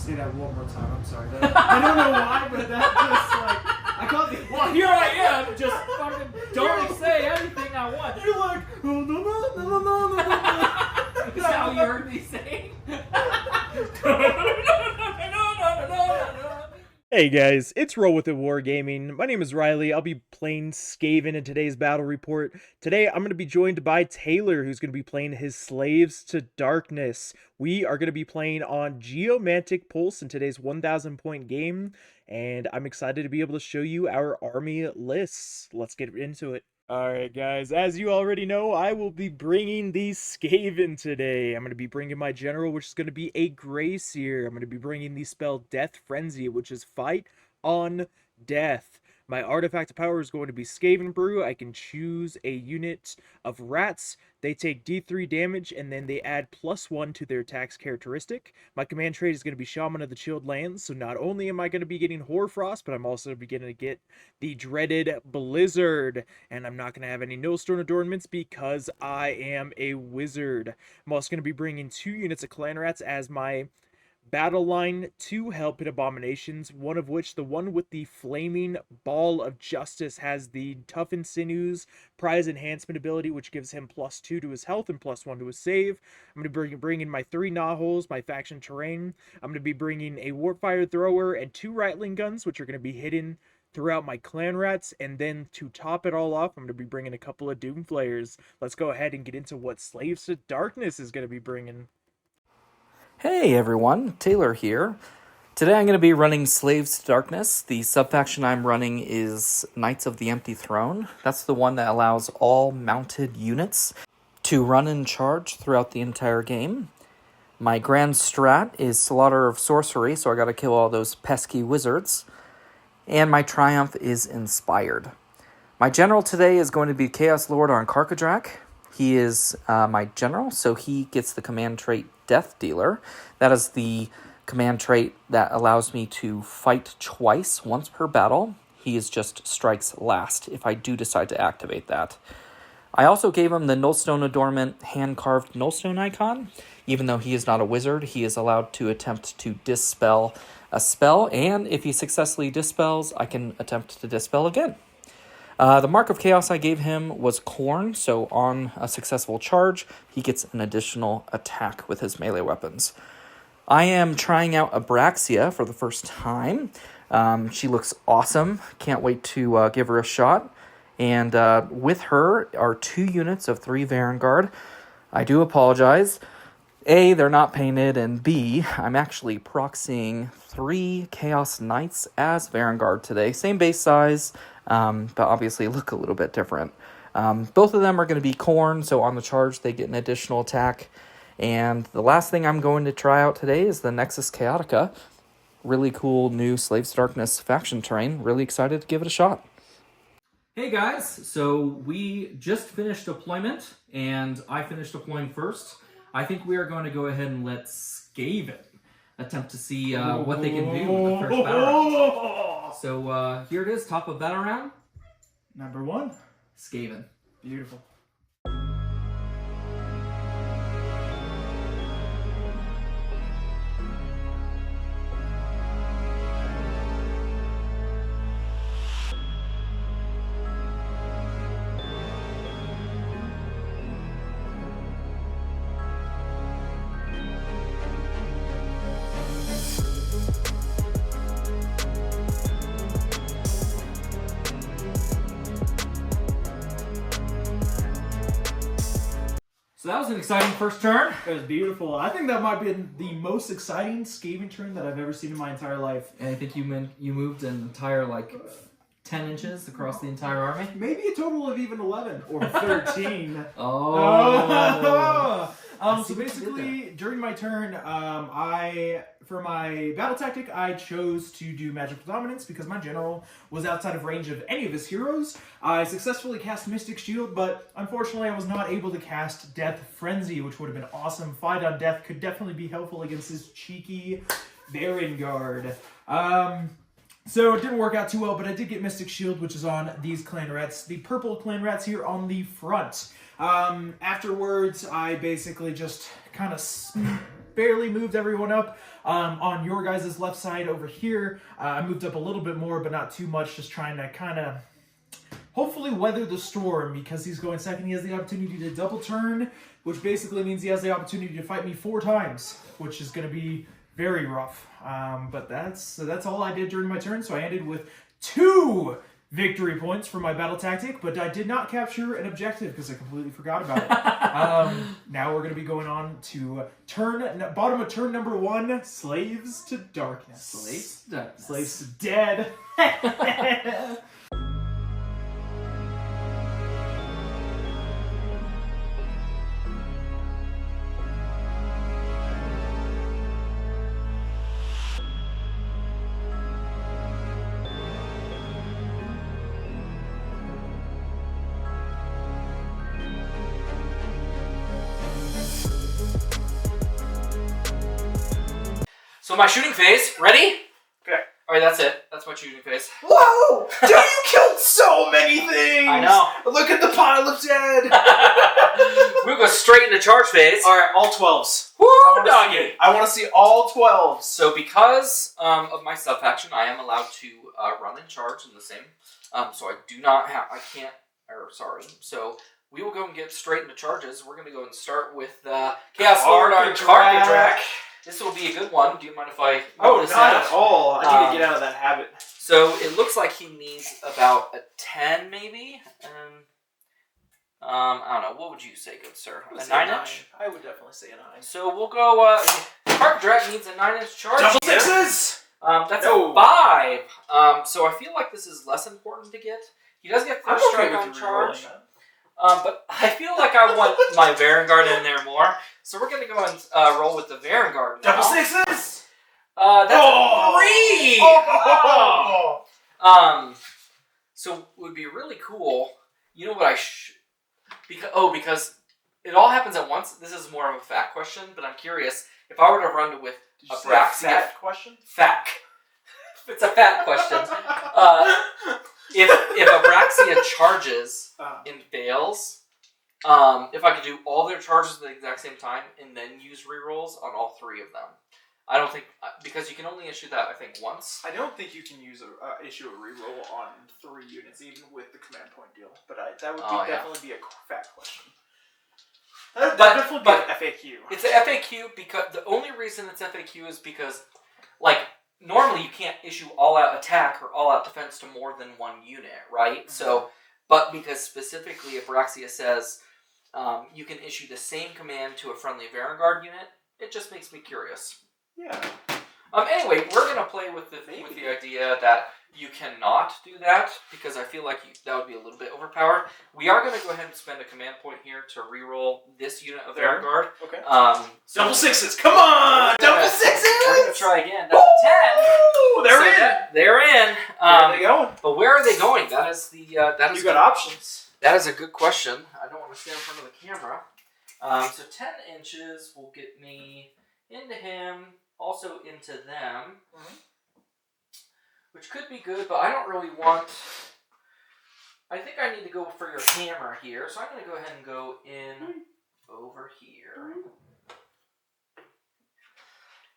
say that one more time. I'm sorry. I don't know why, but that just like I caught the. Well, here I am, just fucking don't say anything I want. You're like, oh no no no no no no. Is that how you heard me saying? Hey guys, it's Roll With It Wargaming. My name is Riley. I'll be playing Skaven in today's battle report. Today I'm going to be joined by Taylor, who's going to be playing his Slaves to Darkness. We are going to be playing on Geomantic Pulse in today's 1,000 point game, and I'm excited to be able to show you our army lists. Let's get into it. Alright guys, as you already know, I will be bringing the Skaven today. I'm going to be bringing my general, which is going to be a Grey Seer. I'm going to be bringing the spell Death Frenzy, which is Fight on Death. My artifact of power is going to be Skaven Brew. I can choose a unit of rats. They take D3 damage, and then they add +1 to their attack's characteristic. My command trait is going to be Shaman of the Chilled Lands, so not only am I going to be getting Hoarfrost, but I'm also going to get the dreaded Blizzard. And I'm not going to have any Millstone adornments because I am a wizard. I'm also going to be bringing 2 units of Clan Rats as my battle line, 2 Hell-Pit Abominations, one of which, the one with the Flaming Ball of Justice, has the Toughened Sinews Prize Enhancement ability, which gives him +2 to his health and +1 to his save. I'm going to bring in my 3 Nahholes, my faction terrain. I'm going to be bringing a Warpfire Thrower and 2 Rattling Guns, which are going to be hidden throughout my Clan Rats. And then to top it all off, I'm going to be bringing a couple of Doomflayers. Let's go ahead and get into what Slaves to Darkness is going to be bringing. Hey everyone, Taylor here. Today I'm going to be running Slaves to Darkness. The subfaction I'm running is Knights of the Empty Throne. That's the one that allows all mounted units to run and charge throughout the entire game. My grand strat is Slaughter of Sorcery, so I got to kill all those pesky wizards. And my triumph is Inspired. My general today is going to be Chaos Lord on Karkadrak. He is my general, so he gets the command trait Death Dealer. That is the command trait that allows me to fight twice, once per battle. He is just strikes last if I do decide to activate that. I also gave him the Nullstone Adornment hand-carved Nullstone icon. Even though he is not a wizard, he is allowed to attempt to dispel a spell, and if he successfully dispels, I can attempt to dispel again. The Mark of Chaos I gave him was Khorne, so on a successful charge, he gets an additional attack with his melee weapons. I am trying out Abraxia for the first time. She looks awesome. Can't wait to give her a shot. And with her are 2 units of 3 Vanguard. I do apologize. A, they're not painted, and B, I'm actually proxying 3 Chaos Knights as Vanguard today. Same base size, but obviously look a little bit different. Both of them are going to be Khorne, so on the charge they get an additional attack. And the last thing I'm going to try out today is the Nexus Chaotica. Really cool new Slaves to Darkness faction terrain. Really excited to give it a shot. Hey guys, so we just finished deployment, and I finished deploying first. I think we are going to go ahead and let Skaven attempt to see what they can do in the first battle round. So here it is, top of battle round. Number 1, Skaven. beautiful. So that was an exciting first turn. That was beautiful. I think that might be the most exciting Skaven turn that I've ever seen in my entire life. And I think you moved an entire 10 inches across the entire army. Maybe a total of even 11 or 13. Oh. So basically, during my turn, for my battle tactic, I chose to do Magical Dominance because my general was outside of range of any of his heroes. I successfully cast Mystic Shield, but unfortunately I was not able to cast Death Frenzy, which would have been awesome. Fight on Death could definitely be helpful against his cheeky Varangard. So it didn't work out too well, but I did get Mystic Shield, which is on these Clan Rats. The purple Clan Rats here on the front. Afterwards, I basically just kind of barely moved everyone up. On your guys' left side over here, I moved up a little bit more, but not too much, just trying to kind of hopefully weather the storm. Because he's going second, he has the opportunity to double turn, which basically means he has the opportunity to fight me 4 times, which is going to be very rough. But that's all I did during my turn, so I ended with 2 victory points for my battle tactic, but I did not capture an objective because I completely forgot about it. Now we're going to be going on to bottom of turn number 1, Slaves to Darkness. Slaves to Darkness. Slaves to Dead. So my shooting phase, ready? Okay. Alright, that's it. That's my shooting phase. Whoa! Dude, you killed so many things! I know. Look at the pile of dead! We'll go straight into charge phase. Alright, all 12s. Woo, doggy! I want to see all 12s. So because of my sub-faction, I am allowed to run and charge in the same. So I do not have, So we will go and get straight into charges. We're going to go and start with Chaos Lord on Cargadrak. This will be a good one. Do you mind if I... Oh, not at all. I need to get out of that habit. So it looks like he needs about a 10, maybe. I don't know. What would you say, good sir? A 9-inch? I would definitely say a 9. So we'll go... Cargadrak needs a 9-inch charge. Double here. 6s! That's a 5. So I feel like this is less important to get. He does get first strike on charge. But I feel like I want my Varangard in there more. So we're going to go and roll with the Varangard now. Double 6s! That's a 3! Oh! So it would be really cool. You know what I because it all happens at once. This is more of a fact question, but I'm curious. If I were to run with a Braxia... question? Fact. It's a fact question. If a Braxia charges and fails, if I could do all their charges at the exact same time and then use rerolls on all 3 of them. I don't think, because you can only issue that, I think, once. I don't think you can use issue a reroll on 3 units, even with the command point deal. But that would definitely be a fact question. That would definitely be an FAQ. It's an FAQ because the only reason it's FAQ is because, like, normally you can't issue all-out attack or all-out defense to more than 1 unit, right? Mm-hmm. So, but because specifically if Braxia says you can issue the same command to a friendly Varangard unit, it just makes me curious. Yeah. Anyway, we're going to play with the idea that you cannot do that, because I feel like that would be a little bit overpowered. We are going to go ahead and spend a command point here to reroll this unit of Varangard. Okay. Double 6s! Come on! Double 6s! We're going to try again. That's a 10! They're in! They're in. Where are they going? But where are they going? That is the... you got options. That is a good question. I don't want to stand in front of the camera. So 10 inches will get me into him, also into them, which could be good, but I don't really want... I think I need to go for your hammer here, so I'm going to go ahead and go in over here.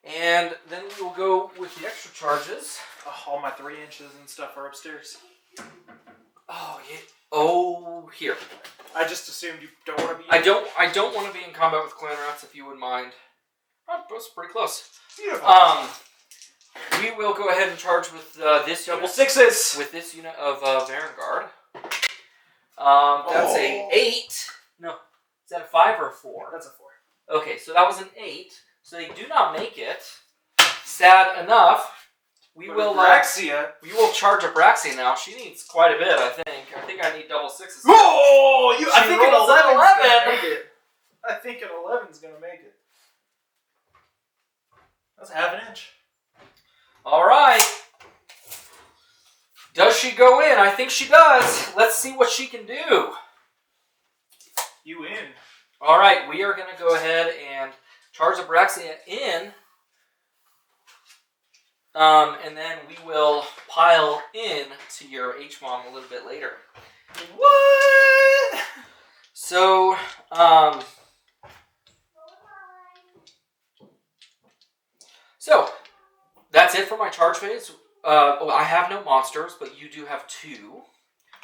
And then we will go with the extra charges. All my 3 inches and stuff are upstairs. Oh, yeah. Oh, here. I just assumed you don't want to be... I don't want to be in combat with clan rats, if you wouldn't mind. Oh, that's pretty close. Beautiful. We will go ahead and charge with this double unit, 6s with this unit of Varangard. That's a 8. No, is that a 5 or a 4? That's a 4. Okay, so that was an 8. So they do not make it. Sad enough. We will charge a Braxia now. She needs quite a bit, I think. I think I need double 6s. Oh, I think an 11's gonna make it. I think an 11's gonna make it. That's a half an inch. All right. Does she go in? I think she does. Let's see what she can do. You in. All right, we are going to go ahead and charge the Braxia in. And then we will pile in to your HMOM a little bit later. What? So, So, that's it for my charge phase. I have no monsters, but you do have 2.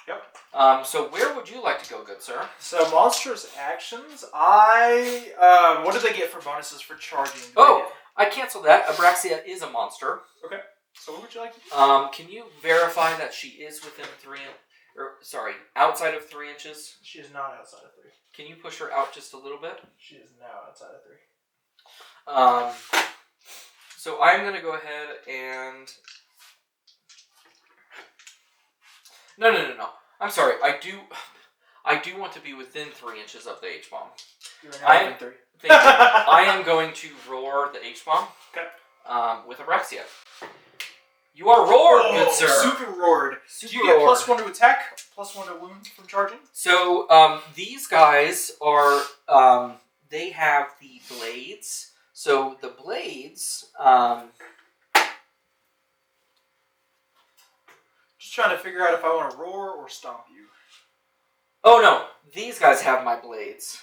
Yep. So where would you like to go, good sir? So monstrous actions. What do they get for bonuses for charging? I canceled that. Abraxia is a monster. Okay. So what would you like to do? Can you verify that she is within outside of 3 inches? She is not outside of 3. Can you push her out just a little bit? She is now outside of 3. So I'm gonna go ahead and no. I'm sorry. I do want to be within 3 inches of the H bomb. You're now within 3. Thank you. I am going to roar the H bomb. Okay. With Abraxia. You are roared, good sir. Super roared. Super do you get roared. +1 to attack, +1 to wounds from charging? So these guys are they have the blades. So the blades. Just trying to figure out if I want to roar or stomp you. Oh no, these guys have my blades.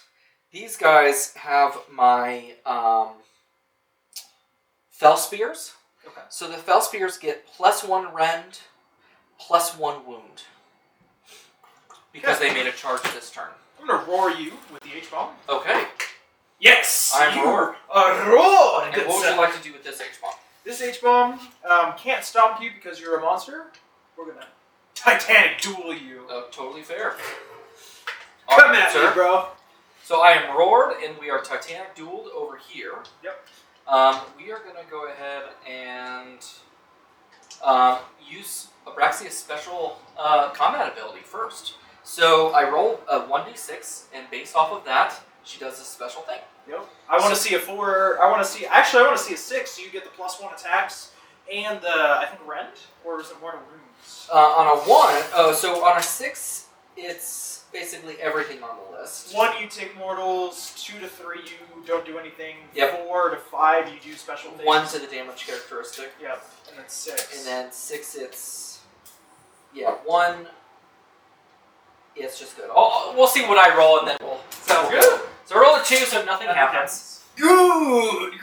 These guys have my fell spears. Okay. So the fell spears get +1 rend, +1 wound. Because they made a charge this turn. I'm going to roar you with the H-bomb. Okay. Yes! I'm roar. Roar! And what would you like to do with this H-bomb? This H-bomb can't stomp you because you're a monster. We're going to Titanic duel you. Oh, totally fair. Come at me, bro. So I am roared, and we are Titanic dueled over here. Yep. We are going to go ahead and use Abraxia's special combat ability first. So I roll a 1d6, and based off of that, she does a special thing. Yep. I want to see a 4. I want to see a 6, so you get the +1 attacks and the, I think, rend? Or is it more to wounds? On a 1, so on a 6, it's basically everything on the list. 1, you take mortals. 2 to 3, you don't do anything. Yep. 4 to 5, you do special things. 1 to the damage characteristic. Yep. And then 6. And then 6, it's... Yeah, 1... It's just good. We'll see what I roll, and then we'll... Sounds good. So I roll a 2, so nothing happens. Good!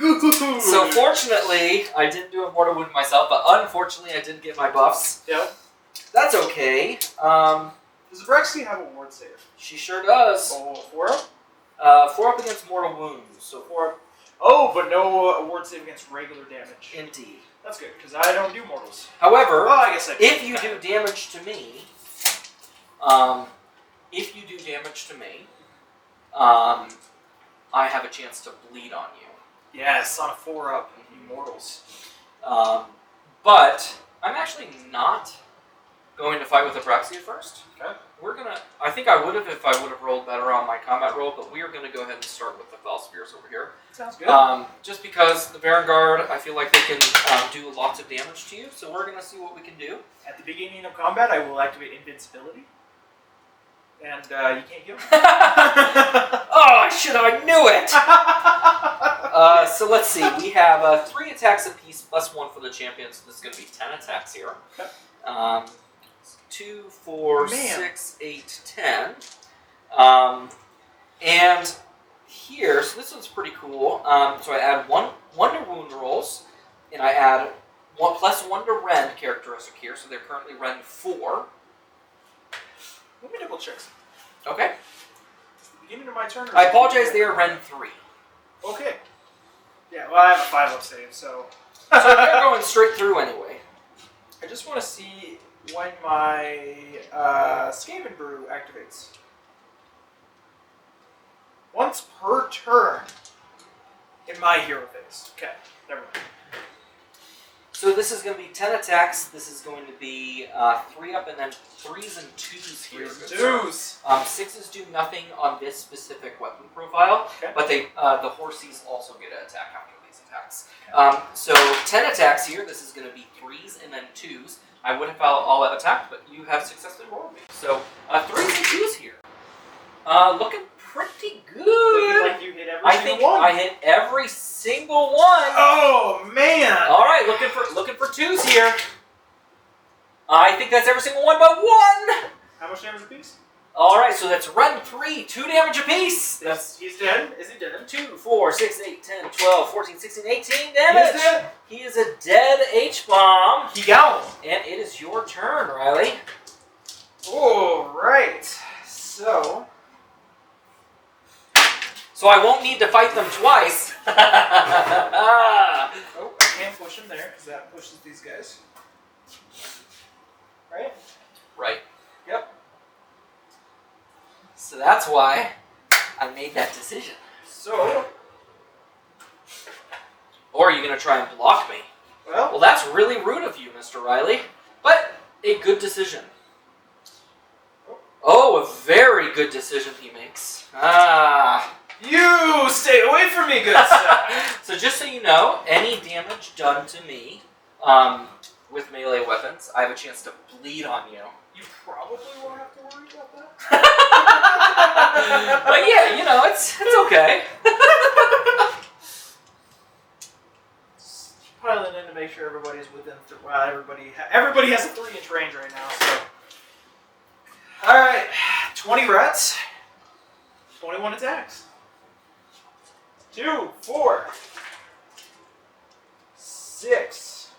So fortunately, I didn't do a mortal wound myself, but unfortunately, I didn't get my buffs. Yep. That's okay. Does Abraxia have a ward save? She sure does. Oh, 4 up? 4 up against mortal wounds. So 4 up. Oh, but no ward save against regular damage. Indeed. That's good, because I don't do mortals. However, well, I guess I if you do damage to me, I have a chance to bleed on you. Yes, on a 4 up, you mortals. But I'm actually not going to fight with Abraxia first. Okay. I think I would have if I would have rolled better on my combat roll, but we are going to go ahead and start with the Fell Spears over here. Sounds good. Just because the Vanguard, I feel like they can do lots of damage to you, so we're going to see what we can do. At the beginning of combat, I will activate invincibility. And you can't kill me. Oh, I knew it! So let's see. We have 3 attacks apiece plus 1 for the champion, so this is going to be 10 attacks here. Okay. 2, 4, Man. 6, 8, 10. And here, so this one's pretty cool. So I add 1 to wound rolls, and I add 1 plus 1 to rend characteristic here, so they're currently rend 4. Let me double check. Okay. Beginning of my turn. I apologize, they are rend 3. Okay. Yeah, well, I have a 5 up save, so. So they're going straight through anyway. I just want to see when my Skaven brew activates. Once per turn in my hero phase. Okay, never mind. So this is going to be 10 attacks. This is going to be 3 up and then 3s and 2s here. 2s. 6s do nothing on this specific weapon profile, Okay. but they the horsies also get an attack after these attacks. So 10 attacks here. This is going to be 3s and then 2s. I would have all out attacked, but you have successfully rolled me. So 3s and 2s here. Looking pretty good. Looking like you hit every single one. I hit every single one. Oh man! All right, looking for 2s here. I think that's every single one but 1. How much damage apiece? Alright, so that's run 3, 2 damage apiece. He's dead. Is he dead? 2, 4, 6, 8, 10, 12, 14, 16, 18 damage. He's dead. He is a dead H-bomb. He got him. And it is your turn, Riley. Alright. So I won't need to fight them twice. oh, I can't push him there because that pushes these guys. Right? Right. Yep. So that's why I made that decision. So, Or are you going to try and block me? Well, that's really rude of you, Mr. Riley. But a good decision. Oh, a very good decision he makes. you stay away from me, good sir. So just so you know, any damage done to me with melee weapons, I have a chance to bleed on you. You probably won't have to worry about that. But yeah, you know, it's okay. Piling in to make sure everybody's within. Well, everybody has a 3-inch range right now. So, all right, 20 rats, 21 attacks. 2, 4, 6,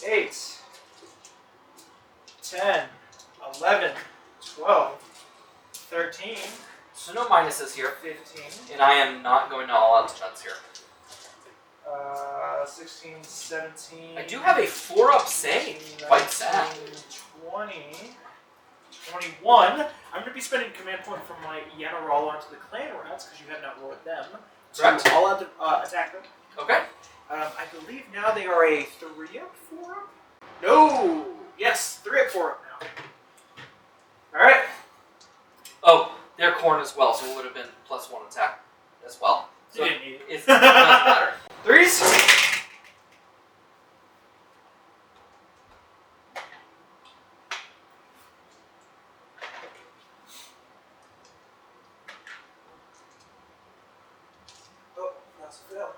8, 10, 11, 12, 13. So no minuses here. 15. And I am not going to all out defense here. 16, 17. I do have a 4-up save. Quite sad. 20, 21. I'm going to be spending command point from my Yenarol onto the clan rats because you have not rolled them. Correct. So I'll have to attack them. Okay. I believe now they are a 3-up, 4-up? No! Yes, 3-up, 4-up now. Alright. Oh, they're corn as well, so it would have been +1 attack as well. So You didn't need it. it doesn't matter. 3s. Oh, that's a fail.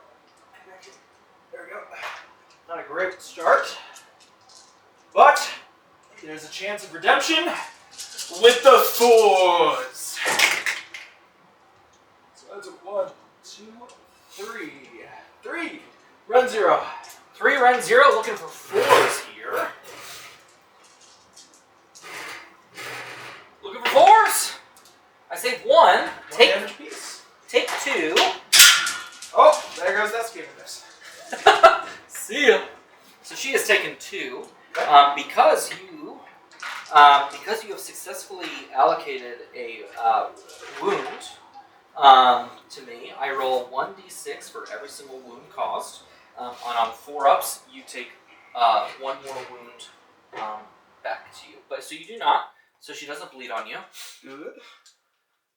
There we go. Not a great start. But there's a chance of redemption with the 4s. So that's a 1, 2, 3. 3. Run 0. 3 run 0, looking for 4s here. Looking for 4s! I saved 1. Take damage piece. Take 2. Oh, there goes that Skaven miss. See ya. So she has taken 2. Because you have successfully allocated a wound to me, I roll 1d6 for every single wound caused. On 4-ups, you take 1 more wound back to you. But so you do not. So she doesn't bleed on you. Good.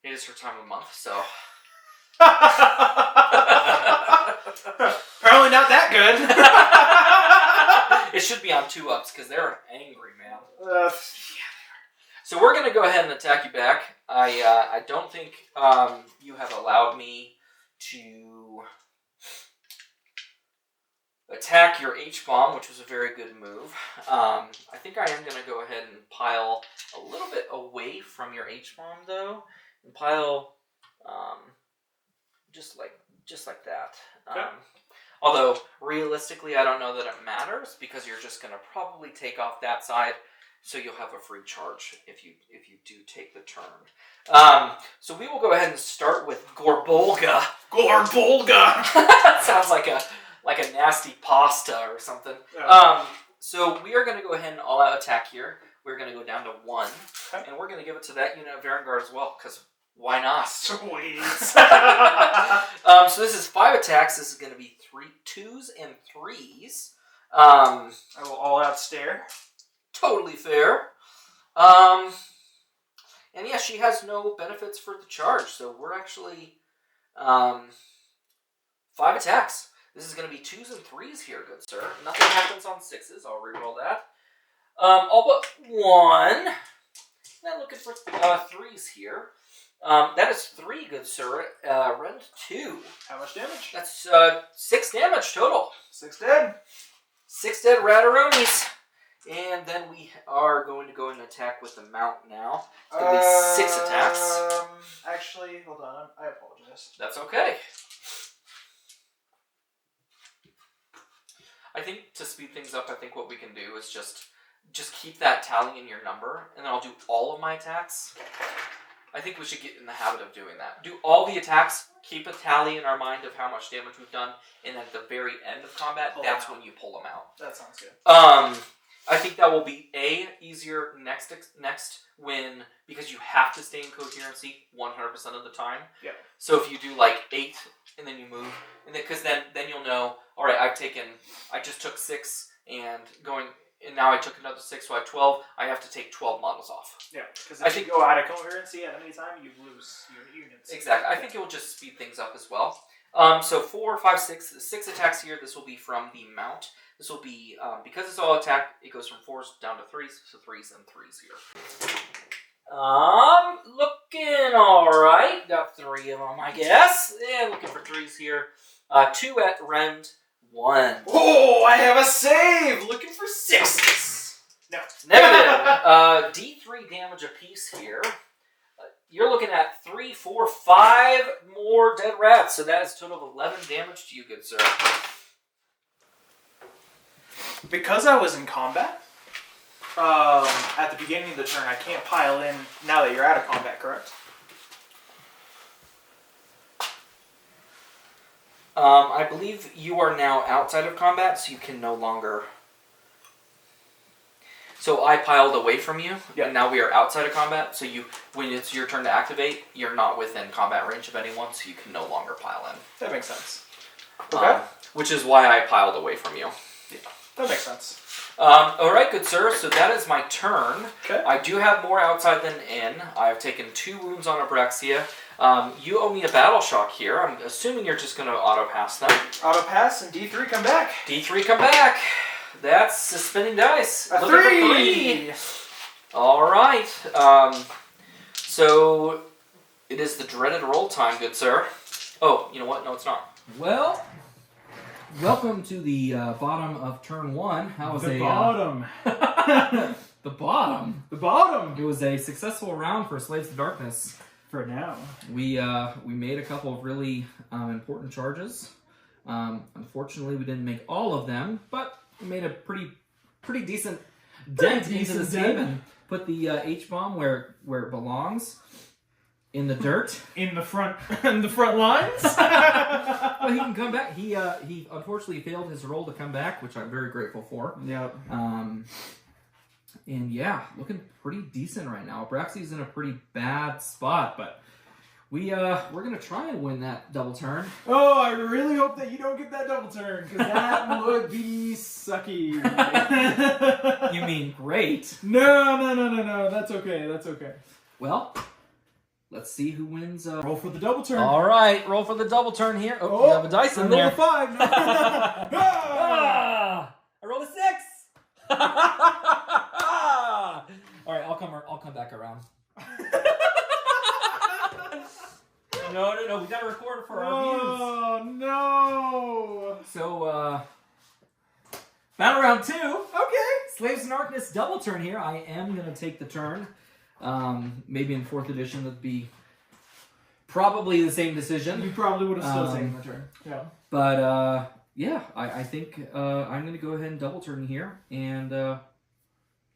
It is her time of month, so. Apparently not that good. It should be on 2-ups because they're angry, man. Yeah. So we're gonna go ahead and attack you back. I don't think you have allowed me to attack your H-bomb, which was a very good move. I think I am gonna go ahead and pile a little bit away from your H-bomb though, and pile just like that. Okay. Although realistically, I don't know that it matters because you're just gonna probably take off that side. So you'll have a free charge if you do take the turn. So we will go ahead and start with Gorbolga. Gorbolga! Sounds like a nasty pasta or something. Yeah. So we are going to go ahead and all-out attack here. We're going to go down to 1. Okay. And we're going to give it to that unit of Varangard as well, because why not? Sweet. So this is 5 attacks. This is going to be 2s and 3s. I will all-out stare. Totally fair. And yeah, she has no benefits for the charge, so we're actually 5 attacks. This is going to be 2s and 3s here, good sir. Nothing happens on 6s. I'll reroll that. All but 1. Now looking for 3s here. That is 3, good sir. Rend 2. How much damage? That's 6 damage total. 6 dead. 6 dead Rataronis. And then we are going to go and attack with the mount now. It's going to be 6 attacks. Actually, hold on. I apologize. That's okay. I think to speed things up, I think what we can do is just keep that tally in your number, and then I'll do all of my attacks. I think we should get in the habit of doing that. Do all the attacks, keep a tally in our mind of how much damage we've done, and at the very end of combat, that's when you pull them out. That sounds good. I think that will be easier next when, because you have to stay in coherency 100% of the time. Yeah. So if you do like 8 and then you move, and because then you'll know, all right, I just took 6 and now I took another 6, so I have 12. I have to take 12 models off. Yeah, because if you go out of coherency at any time, you lose your units. Exactly. I think it will just speed things up as well. So 4, 5, 6 attacks here. This will be from the mount. This will be, because it's all attack, it goes from 4s down to 3s, so 3s and 3s here. Looking alright. Got 3 of them, I guess. Yeah, looking for 3s here. 2 at rend, 1. Oh, I have a save! Looking for 6s. No. Negative. D3 damage apiece here. You're looking at 3, 4, 5 more dead rats, so that is a total of 11 damage to you, good sir. Because I was in combat, at the beginning of the turn, I can't pile in now that you're out of combat, correct? I believe you are now outside of combat, so you can no longer... So I piled away from you, and now we are outside of combat, so when it's your turn to activate, you're not within combat range of anyone, so you can no longer pile in. That makes sense. Okay. Which is why I piled away from you. Yeah, that makes sense. Alright, good sir, so that is my turn. Okay. I do have more outside than in. I've taken 2 wounds on Abraxia. You owe me a battle shock here. I'm assuming you're just going to auto-pass them. Auto-pass and D3 come back. D3 come back. That's a spinning dice. A 3! Alright. So, it is the dreaded roll time, good sir. Oh, you know what? No, it's not. Well, welcome to the bottom of turn 1. How was the bottom? The bottom. The bottom. It was a successful round for Slaves to Darkness. For now, we made a couple of really important charges. Unfortunately, we didn't make all of them, but we made a pretty decent dent into the Skaven. Put the H-bomb where it belongs. In the dirt, in the front lines. Well, he can come back. He unfortunately failed his roll to come back, which I'm very grateful for. Yep. And yeah, looking pretty decent right now. Abraxia's in a pretty bad spot, but we're gonna try and win that double turn. Oh, I really hope that you don't get that double turn, because that would be sucky. You mean great? No. That's okay. Well, let's see who wins. Roll for the double turn. All right, roll for the double turn here. Oh, you have a dice in there. Roll a 5. No. I rolled a 6. All right, I'll come back around. No, we gotta record for our views. Oh no! So, battle round 2. Okay. Slaves in Darkness double turn here. I am gonna take the turn. Maybe in 4th edition that'd be probably the same decision. You probably would have still taken the turn. Yeah. But yeah, I think I'm gonna go ahead and double turn here, and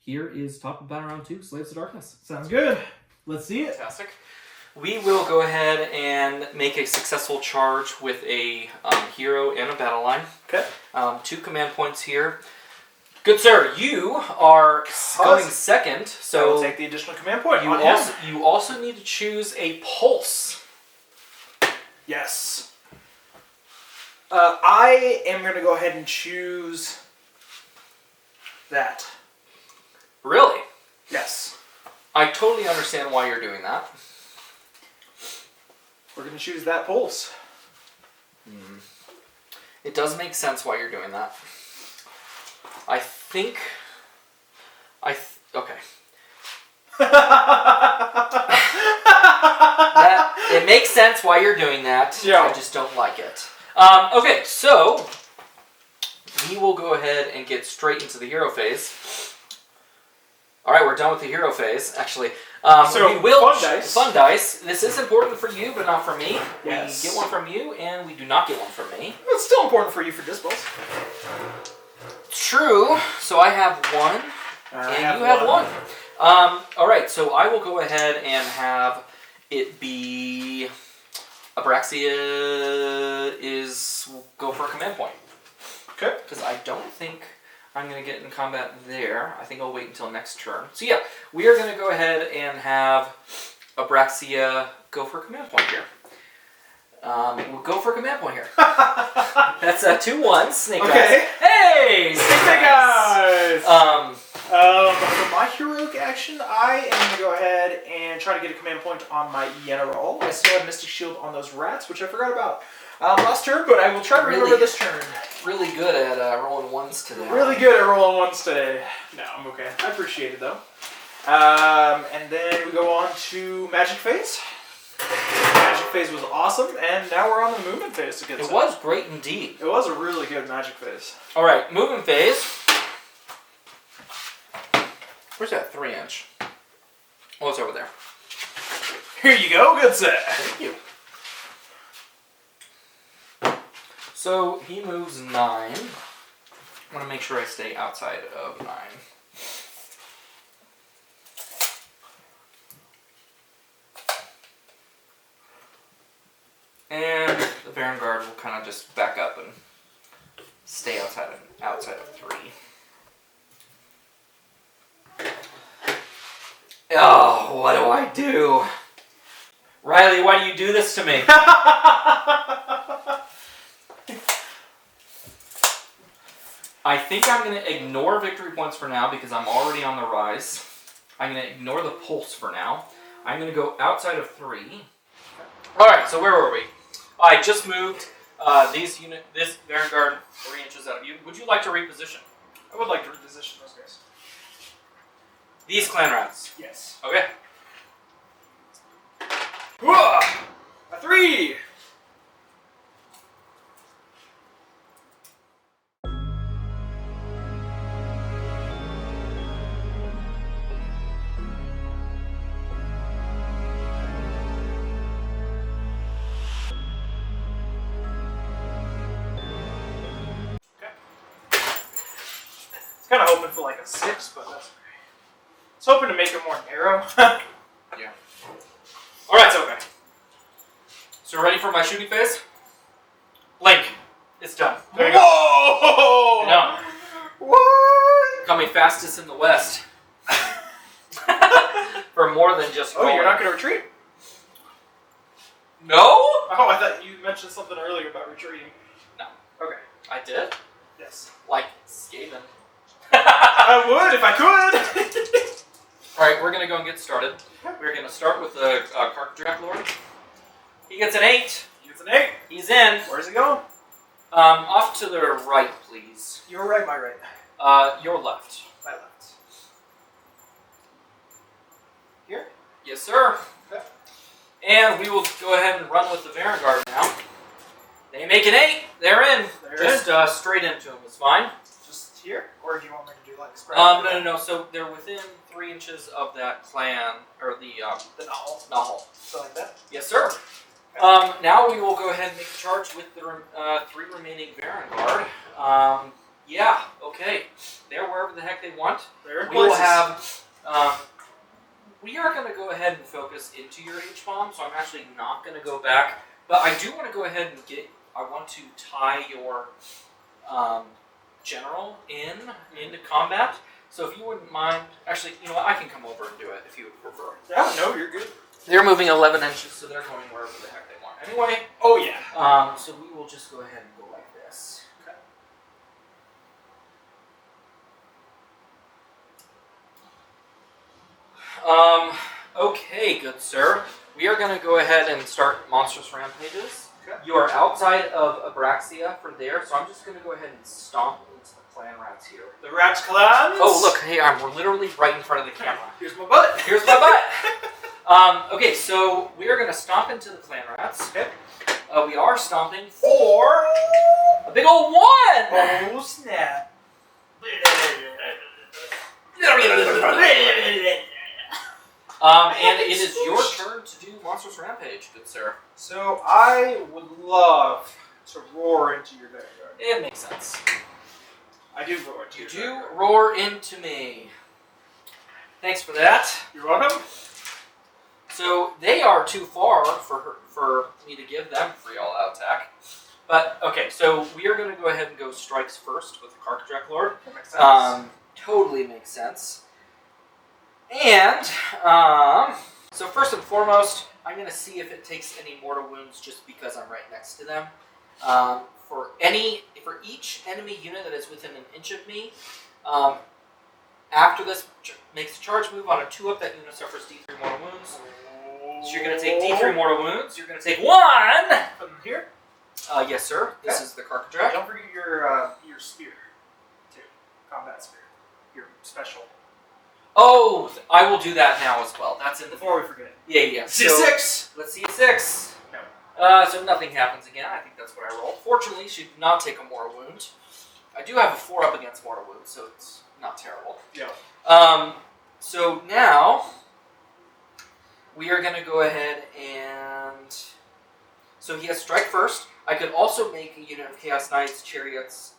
here is top of battle round 2, Slaves to Darkness. Sounds good. Let's see it. Fantastic. We will go ahead and make a successful charge with a hero and a battle line. Okay. 2 command points here. Good sir, you are going second, so I will take the additional command point. You also need to choose a pulse. Yes. I am going to go ahead and choose that. Really? Yes. I totally understand why you're doing that. We're going to choose that pulse. It does make sense why you're doing that. I think... okay. It makes sense why you're doing that. Yeah. I just don't like it. Okay, so... we will go ahead and get straight into the hero phase. All right, we're done with the hero phase, actually. So, we will fun dice. Fun dice. This is important for you, but not for me. Yes. We get one from you, and we do not get one from me. It's still important for you for disc balls. True. So I have one, and you have one. All right, so I will go ahead and have it be Abraxia go for a command point. Okay. Because I don't think I'm going to get in combat there. I think I'll wait until next turn. So yeah, we are going to go ahead and have Abraxia go for a command point here. We'll go for a command point here. That's 2-1, Snake Eyes. Hey! Snake Eyes! Um, For my heroic action, I am going to go ahead and try to get a command point on my general. I still have Mystic Shield on those rats, which I forgot about last turn, but I will try to remember this turn. Really good at rolling ones today. Really good at rolling ones today. No, I'm okay. I appreciate it, though. And then we go on to Magic Phase. Magic Phase was awesome, and now we're on the Movement Phase to get It was great indeed. It was a really good Magic Phase. All right, Movement Phase. Where's that 3-inch? Oh, it's over there. Here you go, good set. Thank you. So he moves 9. I want to make sure I stay outside of 9. And the Vanguard will kind of just back up and stay outside of 3. Oh, what do I do? Riley, why do you do this to me? I think I'm going to ignore victory points for now because I'm already on the rise. I'm going to ignore the pulse for now. I'm going to go outside of 3. Alright, so where were we? I just moved this Vanguard 3 inches out of you. Would you like to reposition? I would like to reposition those guys. These clan rats. Yes. Okay. A 3! Kind of hoping for like a 6, but that's okay. I was hoping to make it more narrow. Yeah. Alright, so okay. So ready for my shooting phase? Blink. It's done. There you go. Whoa! No. What? Coming fastest in the West. For more than just rolling. Oh, you're not going to retreat? No? Oh, I thought you mentioned something earlier about retreating. No. Okay. I did? Yes. Like Skaven. I would if I could. Alright, we're going to go and get started. We're going to start with the Carcadrack Lord. He gets an 8. He gets an 8. He's in. Where's he going? Off to the right, please. Your right, my right. Your left. My left. Here? Yes, sir. Okay. And we will go ahead and run with the Vanguard now. They make an 8. They're in. They're Just straight into him is fine. Just here? Or do you want me to do like spread? No. So they're within 3 inches of that clan, or the The novel. Nahal. So like that? Yes, sir. Now we will go ahead and make a charge with the 3 remaining Vanguard. Yeah, okay. They're wherever the heck they want. They're in We will places. have... we are going to go ahead and focus into your H-bomb, so I'm actually not going to go back. But I do want to go ahead and get... I want to tie your general into combat. So if you wouldn't mind... Actually, you know what? I can come over and do it if you would prefer. Yeah, no, you're good. They're moving 11 inches, so they're going wherever the heck they want. Anyway, Oh, yeah. so we will just go ahead and go like this. Okay. Okay, good sir. We are going to go ahead and start monstrous rampages. Okay. You are outside of Abraxia for there, so I'm just going to go ahead and stomp into the clan rats here. The Rats Clans. Oh, look, hey, we're literally right in front of the camera. Here's my butt. Here's my butt. Okay, so we are going to stomp into the clan rats. Okay. We are stomping for big old 1! Oh, snap. And it is your turn to do Monstrous Rampage, good sir. So I would love to roar into your vanguard. It makes sense. I do roar into You your do vanguard. roar into me. Thanks for that. You're welcome. So they are too far for me to give them free all-out attack. But, okay, so we are going to go ahead and go strikes first with the Carcajack Lord. That makes sense. Totally makes sense. And, so first and foremost, I'm going to see if it takes any mortal wounds just because I'm right next to them. For each enemy unit that is within an inch of me, after this makes a charge move on a 2-up, that unit suffers D3 mortal wounds. So you're going to take D3 mortal wounds. You're going to take 1! From here? Yes, sir. This Okay. is the Carcajack. Don't forget your spear, too. Combat spear. Your special. Oh, I will do that now as well. That's in the... Before we forget. Yeah. See So, 6! let's see a 6. No. So nothing happens again. I think that's what I rolled. Fortunately, she did not take a mortal wound. I do have a 4-up against mortal wounds, so it's not terrible. Yeah. So now we are going to go ahead and... So he has strike first. I could also make a unit of Chaos Knights, Chariots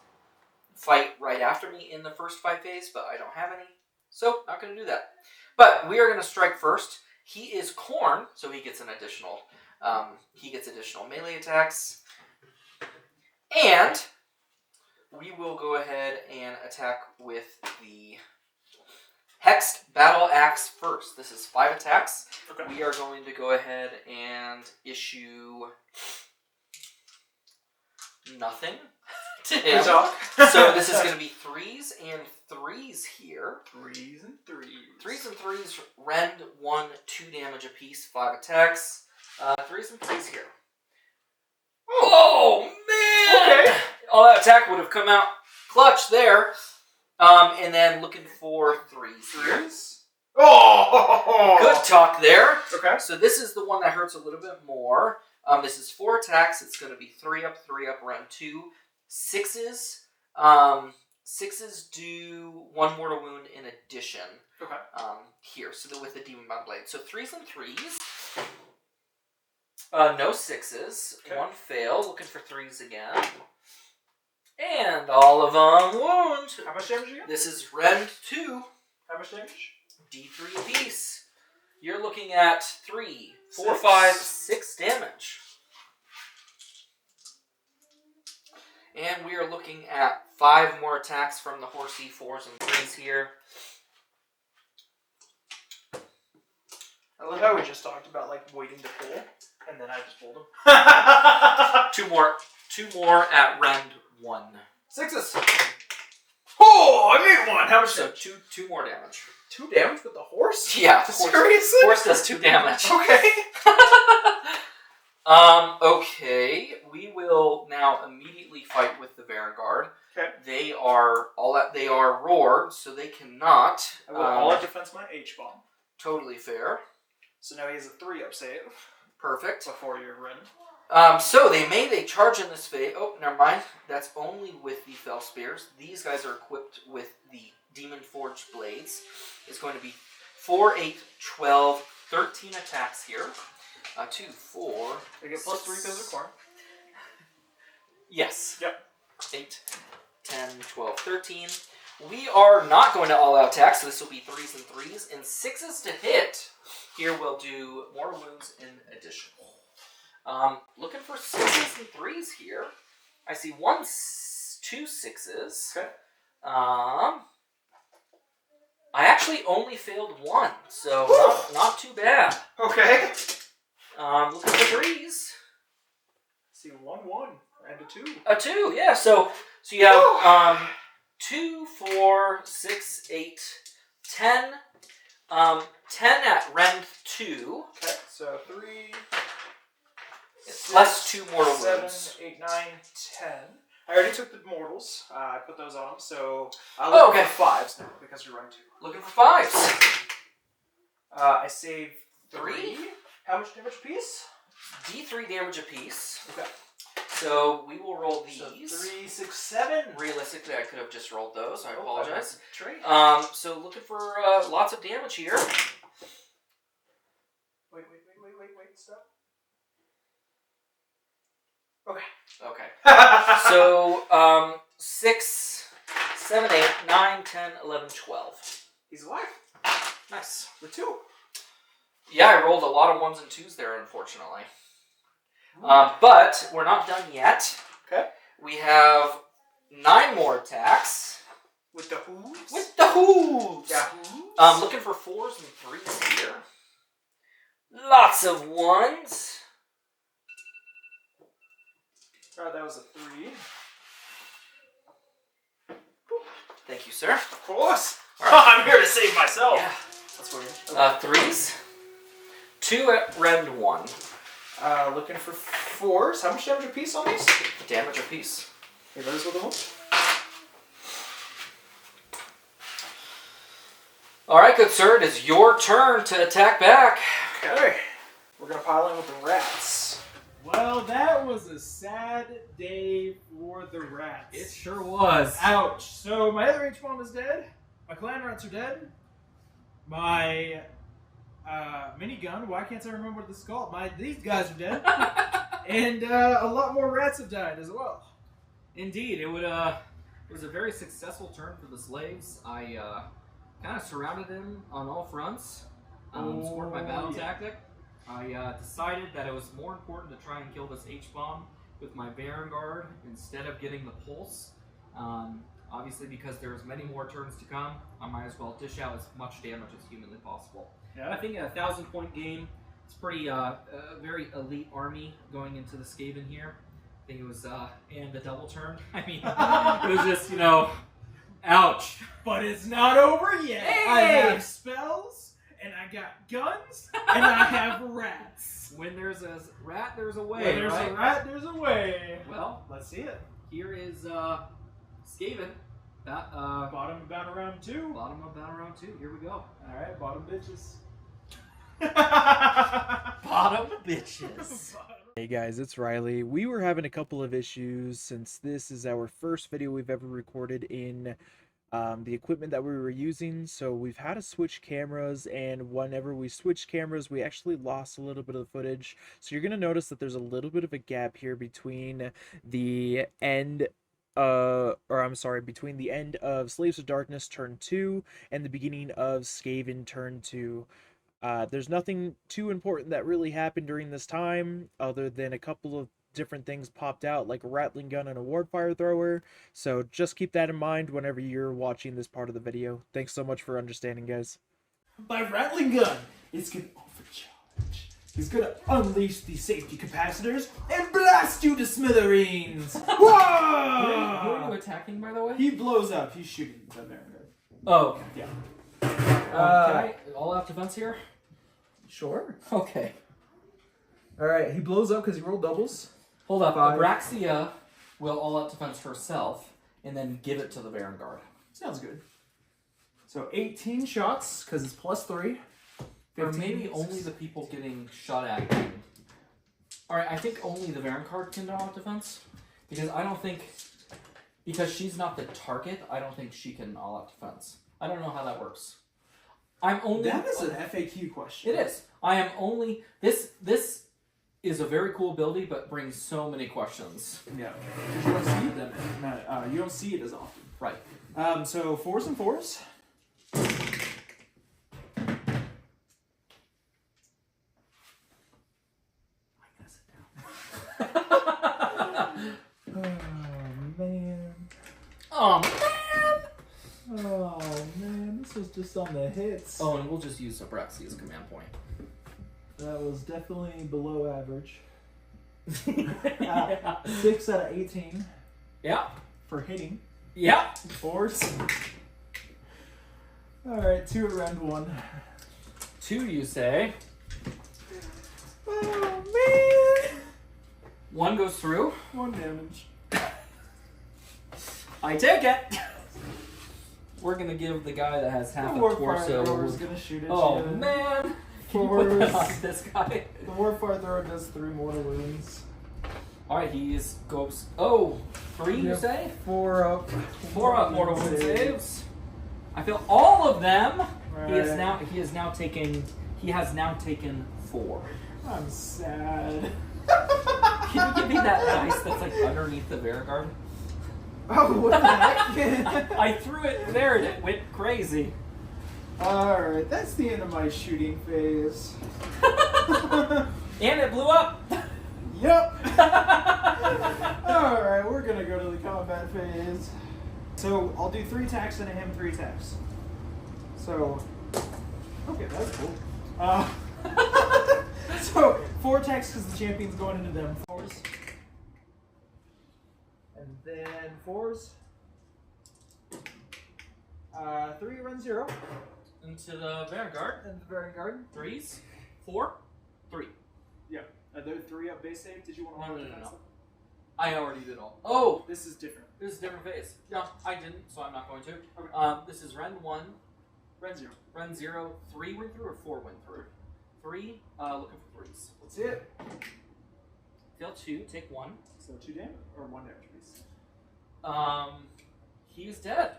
fight right after me in the first fight phase, but I don't have any. So, not going to do that. But we are going to strike first. He is Khorne, so he gets an additional... additional melee attacks. And we will go ahead and attack with the Hexed Battle Axe first. This is 5 attacks. Okay. We are going to go ahead and issue nothing to him. So this is going to be 3s and 3s here. 3s and 3s. 3s and 3s rend 1, 2 damage apiece, 5 attacks. 3s and 3s here. Oh, man! Okay. All that attack would have come out clutch there. And then looking for 3s here. 3s? Oh! Good talk there. Okay. So this is the one that hurts a little bit more. This is 4 attacks. It's going to be 3-up, rend 2. 6s. 6s do 1 mortal wound in addition. Okay. Here, so with the Demon Bound Blade. So 3s and 3s. No 6s. Okay. 1 fail. Looking for 3s again. And all of them wound. How much damage you get? This is rend 2. How much damage? D3 apiece. You're looking at 3, 4, 6. 5, 6 damage. And we are looking at 5 more attacks from the horsey 4s and 3s here. I love how we just talked about like waiting to pull, and then I just pulled him. 2 more at rend 1. 6s. Oh, I made 1. How much? So 2 more damage. 2 damage with the horse? Yeah, Seriously? Horse does 2 damage. Okay. Okay, we will now immediately fight with the Vanguard. Okay. They are roared, so they cannot. I will all out defense my H-bomb. Totally fair. So now he has a 3-up save Perfect. before your rend. So they made a charge in this phase. Oh, never mind. That's only with the Fell Spears. These guys are equipped with the Demon Forged Blades. It's going to be 4, 8, 12, 13 attacks here. 2, 4. They get plus 3 because of corn. Yes. Yep. 8, 10, 12, 13. We are not going to all-out attack, so this will be 3s and 3s. And 6s to hit. Here we'll do more wounds in addition. Looking for 6s and 3s here. I see 2 6s. Okay. I actually only failed 1, so not too bad. Okay. Looking for 3s. See 1, 1, and a 2. A 2, yeah. So you have 2, 4, 6, 8, 10. 10 at rend 2. Okay, so 3. Plus 2 mortal 7, wounds. 8, 9, 10. I already took the mortals. I put those on them, so I'll look okay. for 5s now because you're run 2. Looking for 5s. I save 3. 3? How much damage apiece? D3 damage apiece. Okay. So we will roll these. So 3, 6, 7. Realistically, I could have just rolled those. I apologize. Trade. So looking for lots of damage here. Wait. Stop. Okay. So 6, 7, 8, 9, 10, 11, 12. He's alive. Nice. For 2. Yeah, I rolled a lot of 1s and 2s there, unfortunately. But we're not done yet. Okay. We have 9 more attacks. With the hooves? With the hooves! Yeah, hooves? Looking for 4s and 3s here. Lots of 1s. Alright, that was a 3. Thank you, sir. Of course. I'm here to save myself. Yeah. That's weird. 3s. 2 at rend 1. Looking for 4s. How much damage a piece on these? Damage apiece. Okay, those were the ones. Alright, good sir. It is your turn to attack back. Okay. We're going to pile in with the rats. Well, that was a sad day for the rats. It sure was. Ouch. So my other H-bomb is dead. My clan rats are dead. My minigun. Why can't I remember what this is called? These guys are dead. And a lot more rats have died as well. Indeed, it was a very successful turn for the slaves. I kind of surrounded them on all fronts. Scored my battle tactic. I decided that it was more important to try and kill this H-bomb with my Vanguard instead of getting the pulse. Obviously, because there's many more turns to come, I might as well dish out as much damage as humanly possible. Yeah. I think a 1,000-point game. It's pretty very elite army going into the Skaven here. I think it was and the double turn. I mean, it was just ouch. But it's not over yet. Hey! I have spells, and I got guns, and I have rats. When there's a rat, there's a way. When there's right? a rat, there's a way. Well, Let's see it. here is Skaven. Bottom about around 2. Bottom of battle round 2. Here we go. Alright, bottom bitches. Bottom bitches. Hey guys, it's Riley. We were having a couple of issues since this is our first video we've ever recorded in the equipment that we were using, so we've had to switch cameras, and whenever we switched cameras we actually lost a little bit of the footage. So you're going to notice that there's a little bit of a gap here between the end between the end of Slaves of Darkness Turn 2 and the beginning of Skaven Turn 2. There's nothing too important that really happened during this time, other than a couple of different things popped out, like a rattling gun and a ward fire thrower. So just keep that in mind whenever you're watching this part of the video. Thanks so much for understanding, guys. My rattling gun is going to overcharge. He's going to unleash the safety capacitors and blast you to smithereens. Who are you attacking, by the way? He blows up. He's shooting the Vanguard. Oh, okay. Yeah. Can I all out defense here? Sure. Okay. Alright, he blows up because he rolled doubles. Hold up. 5. Abraxia will all out defense herself and then give it to the Vanguard. Sounds good. So 18 shots, because it's plus 3. Or 15, maybe only the people getting shot at can. Alright, I think only the Vanguard can all out defense. Because I don't think... Because she's not the target, I don't think she can all out defense. I don't know how that works. I'm only... That is an FAQ question. It is. I am only... This is a very cool ability, but brings so many questions. Yeah. You don't see them. You don't see it as often. Right. So 4s and 4s. Oh, man! Oh man, this was just on the hits. Oh, and we'll just use Abraxia's command point. That was definitely below average. Yeah. 6 out of 18 Yeah. for hitting. Yeah. 4s. Alright, 2 around 1. 2, you say. Oh man! 1 goes through. 1 damage. I take it. We're gonna give the guy that has half The a Warfire torso. Thrower is gonna shoot at Oh you. man! Can you put that on this guy? The Warfire Thrower does 3 mortal wounds. Alright, he is goes. Oh, 3 you Yep. say? 4 up. 4 up mortal wound saves. I feel all of them. He Right. has now taken 4. I'm sad. Can you give me that dice that's like underneath the Varigard? Oh, what the heck? I threw it there and it went crazy. Alright, that's the end of my shooting phase. And it blew up. Yep. Alright, we're gonna go to the combat phase. So I'll do 3 attacks and him 3 attacks. So, okay, that's cool. So 4 attacks because the champion's going into them 4s. And then 4s. 3 run 0. Into the Vanguard. And the Vanguard. 3s. 4. 3. Yeah. Are there 3 up base save? Did you want to No. I already did all. Oh! This is different. This is a different phase. No, I didn't, so I'm not going to. Okay. This is Ren 1. Run 0. Ren 0. 3 went through or 4 went through? 3. Looking for 3s. That's it. Fail 2. Take 1. So 2 damage or 1 damage, please. He's dead.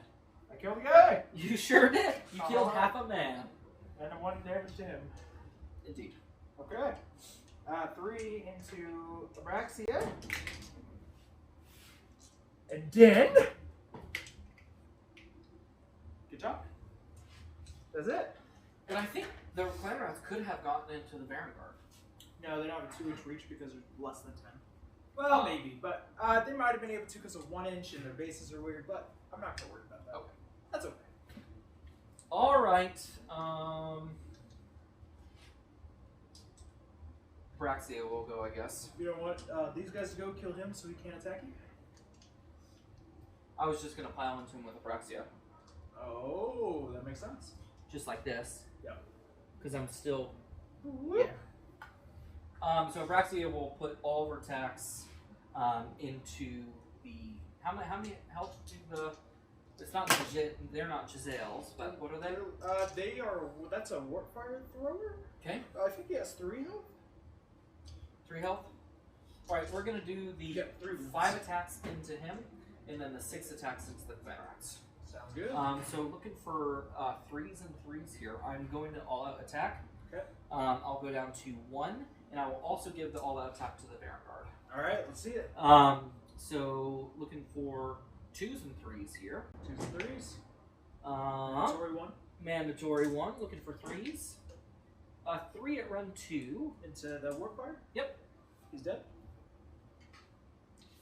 I killed the guy. You sure did. You killed Uh-huh. half a man. And 1 damage to him. Indeed. Okay. 3 into Abraxia. And then. Good job. That's it. And I think the Clanrats could have gotten into the Vanguard. No, they don't have a 2-inch reach because they're less than 10. Well, maybe, but they might have been able to because of 1 inch and their bases are weird, but I'm not going to worry about that. Okay. That's okay. Alright. Braxia will go, I guess. You don't want these guys to go kill him so he can't attack you? I was just going to pile into him with a Braxia. Oh, that makes sense. Just like this. Yep. Because I'm still... Whoop. Yeah. So Braxia will put all of her attacks into the... How many health do the... It's not they're not Giselles, but what are they? They are... That's a Warpfire Thrower? Okay. I think he has 3 health. 3 health. Alright, we're going to do the Yep, 3 wounds. 5 attacks into him, and then the 6 attacks into the Clanrats. Sounds good. So looking for 3s and 3s here. I'm going to all-out attack. Okay. I'll go down to 1, and I will also give the all-out attack to the Vanguard. Alright, let's see it. So looking for 2s and 3s here. 2s and 3s. Mandatory Mandatory 1. Mandatory 1, looking for 3s. 3 at run 2. Into the Warpfire? Yep. He's dead?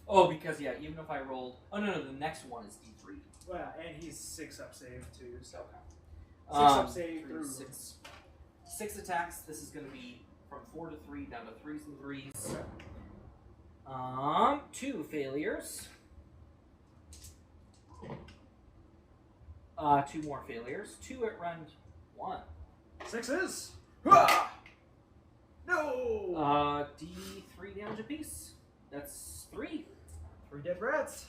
Oh, because, yeah, even if I rolled... Oh, no, the next one is D3. Well, and he's 6 up save too, so. Okay. 6 up save 3, through. 6 attacks. This is going to be from 4 to 3 down to 3s and 3s. 2 failures. 2 more failures. 2 at round 1. 6s! Ah! No! D3 damage apiece. That's 3. 3 dead rats.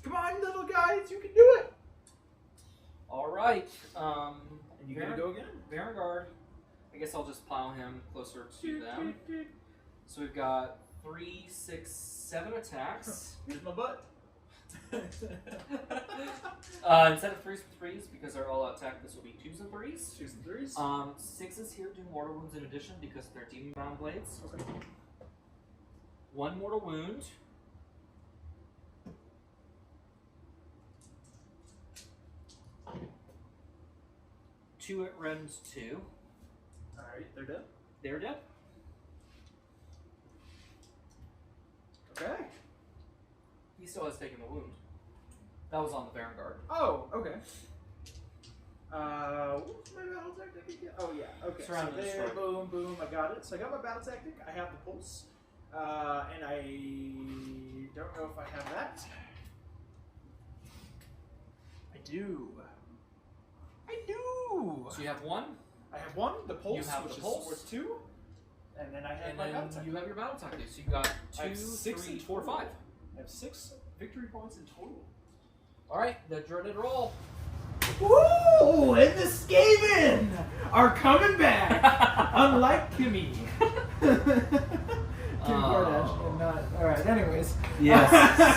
Come on, little guys, you can do it! Alright. And you gonna go again? Vanguard. I guess I'll just pile him closer to them. So we've got 3, 6, 7 attacks. Here's my butt. Instead of 3s and 3s, because they're all attack, this will be 2s and 3s. 2s and 3s. 6s here do mortal wounds in addition because they're demon bound blades. Okay. 1 mortal wound. Two at rend 2. Alright, they're dead. They're dead. Okay. He still has taken the wound. That was on the Vanguard. Oh, okay. What's my battle tactic again? Oh, yeah, okay. Surround and so there, destroy. boom, boom, I got it. So I got my battle tactic, I have the pulse, and I don't know if I have that. I do. I do! So you have 1, I have 1, the pulse, You have which the is pulse. worth 2, and then I have and my battle then tactic. you have your battle tactic. So you got I 2, have 6 3, in 4, total. 5. I have 6 victory points in total. Alright, the dreaded roll. Ooh, and the Skaven are coming back, unlike Kimmy. Kim Kardashian, All right. Anyways. Yes.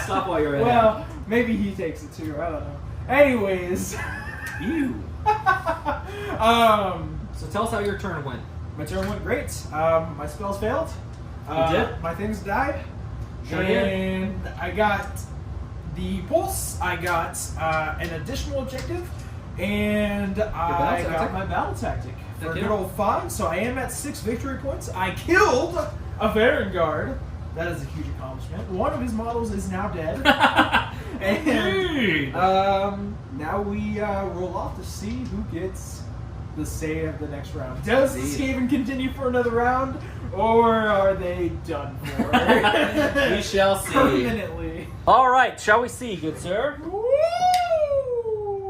Stop while you're ahead. Well, maybe he takes it too. I don't know. Anyways. Ew. So tell us how your turn went. My turn went great. My spells failed. Did? My things died. Sure did. And I got the pulse. I got an additional objective. And I got my battle tactic for a good old 5. So I am at 6 victory points. I killed a Vanguard. That is a huge accomplishment. One of his models is now dead. And now we roll off to see who gets the say of the next round. Does the Skaven continue for another round, or are they done for? We shall see. Permanently. All right, shall we see, good sir? Woo!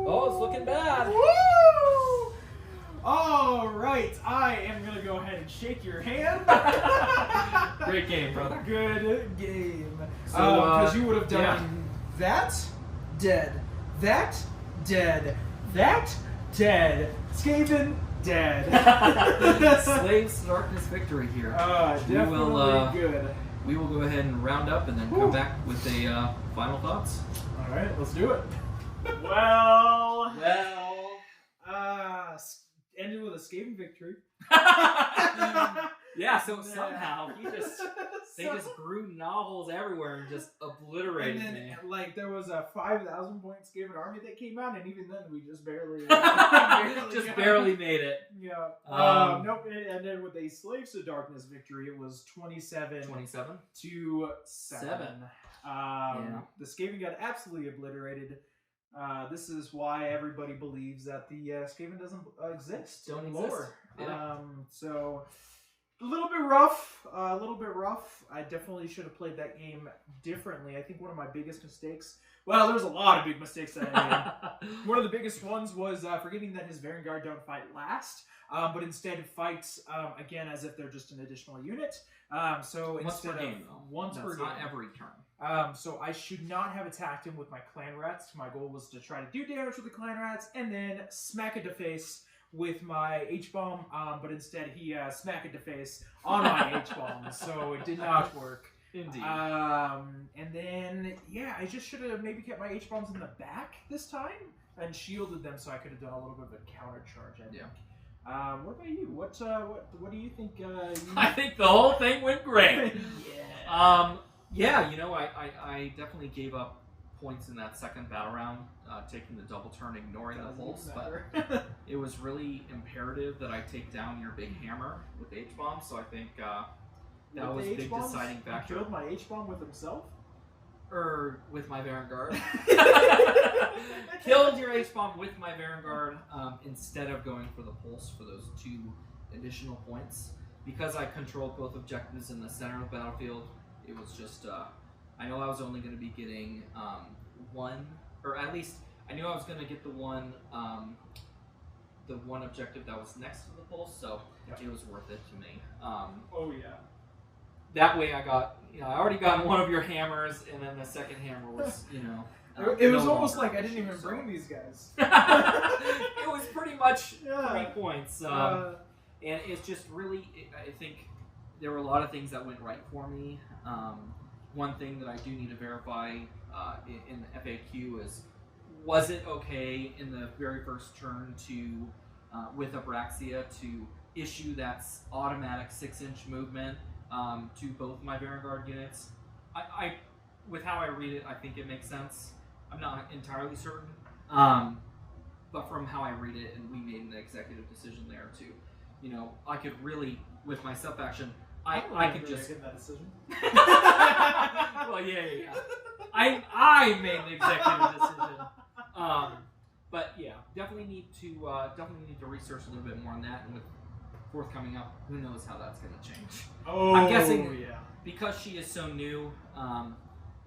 Oh, it's looking bad. Woo! All right, I am gonna go ahead and shake your hand. Great game, brother. Good game. So, Because you would have done that, dead, that, dead, that, dead, Skaven, dead. Slaves to Darkness victory here. Definitely good. We will go ahead and round up and then come back with a final thoughts. All right, let's do it. Ended with a Skaven victory. Yeah, so somehow they just grew novels everywhere and just obliterated and then, me. Like, there was a 5,000 point Skaven army that came out, and even then we just barely, barely made it. Yeah. Nope. It ended with a Slaves to Darkness victory. It was 27 to 7. The Skaven got absolutely obliterated. This is why everybody believes that the Skaven doesn't exist anymore. Yeah. So a little bit rough. I definitely should have played that game differently. I think one of my biggest mistakes. Well, there's a lot of big mistakes that I made. One of the biggest ones was forgetting that his Vanguard don't fight last, but instead fights again as if they're just an additional unit. So once per game, once per game, not every turn. So I should not have attacked him with my clan rats. My goal was to try to do damage with the clan rats and then smack it to face with my H-bomb, but instead he smacked it to face on my H-bomb, so it did not work. Indeed. And then, I just should have maybe kept my H-bombs in the back this time and shielded them so I could have done a little bit of a counter charge, I think. What about you? What do you think? I think the whole thing went great. Yeah. I definitely gave up points in that second battle round, taking the double turn, ignoring the pulse, but it was really imperative that I take down your big hammer with H-bomb, so I think that was a big deciding factor. Killed my H-bomb with himself? Or with my Vanguard. Killed your H-bomb with my Vanguard instead of going for the pulse for those 2 additional points. Because I controlled both objectives in the center of the battlefield, it was just, I know I was only going to be getting 1, or at least I knew I was going to get the one objective that was next to the pulse, so it was worth it to me. That way I got, I already got one of your hammers, and then the second hammer was, it was almost like I didn't even bring these guys. It was pretty much 3 points. And it's just really, I think there were a lot of things that went right for me. One thing that I do need to verify in the FAQ is, was it okay in the very first turn to, with Abraxia, to issue that automatic 6-inch movement to both my Vanguard units? I, with how I read it, I think it makes sense. I'm not entirely certain, but from how I read it, and we made an executive decision there too. I could really, with my sub faction, I could just get that decision. Well, yeah. I made an executive decision. But yeah, definitely need to research a little bit more on that, and with fourth coming up, who knows how that's going to change. I'm guessing because she is so new,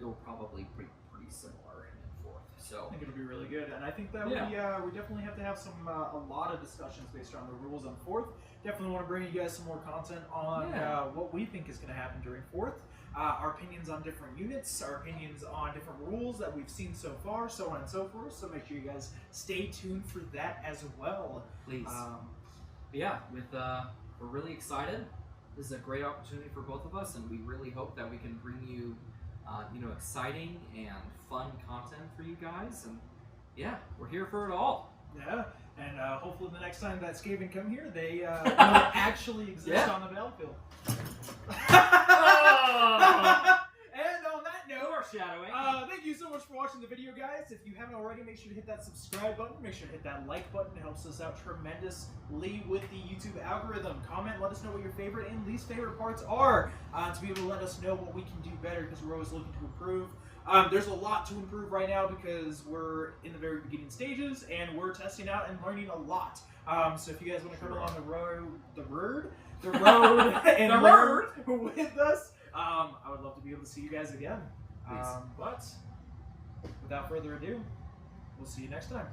it will probably be pretty similar in fourth. So I think it'll be really good, and I think that we definitely have to have a lot of discussions based on the rules on fourth. Definitely want to bring you guys some more content on what we think is going to happen during fourth. Our opinions on different units, our opinions on different rules that we've seen so far, so on and so forth. So make sure you guys stay tuned for that as well. Please. We're really excited. this is a great opportunity for both of us, and we really hope that we can bring you, exciting and fun content for you guys. And yeah, we're here for it all. Yeah, and hopefully the next time that Skaven come here, they will actually exist on the battlefield. And on that note, Foreshadowing. Thank you so much for watching the video, guys. If you haven't already, make sure to hit that subscribe button. Make sure to hit that like button. It helps us out tremendously with the YouTube algorithm. Comment, let us know what your favorite and least favorite parts are to be able to let us know what we can do better, because we're always looking to improve. There's a lot to improve right now because we're in the very beginning stages and we're testing out and learning a lot. So if you guys want to come along the road and learn with us, I would love to be able to see you guys again. But without further ado, we'll see you next time.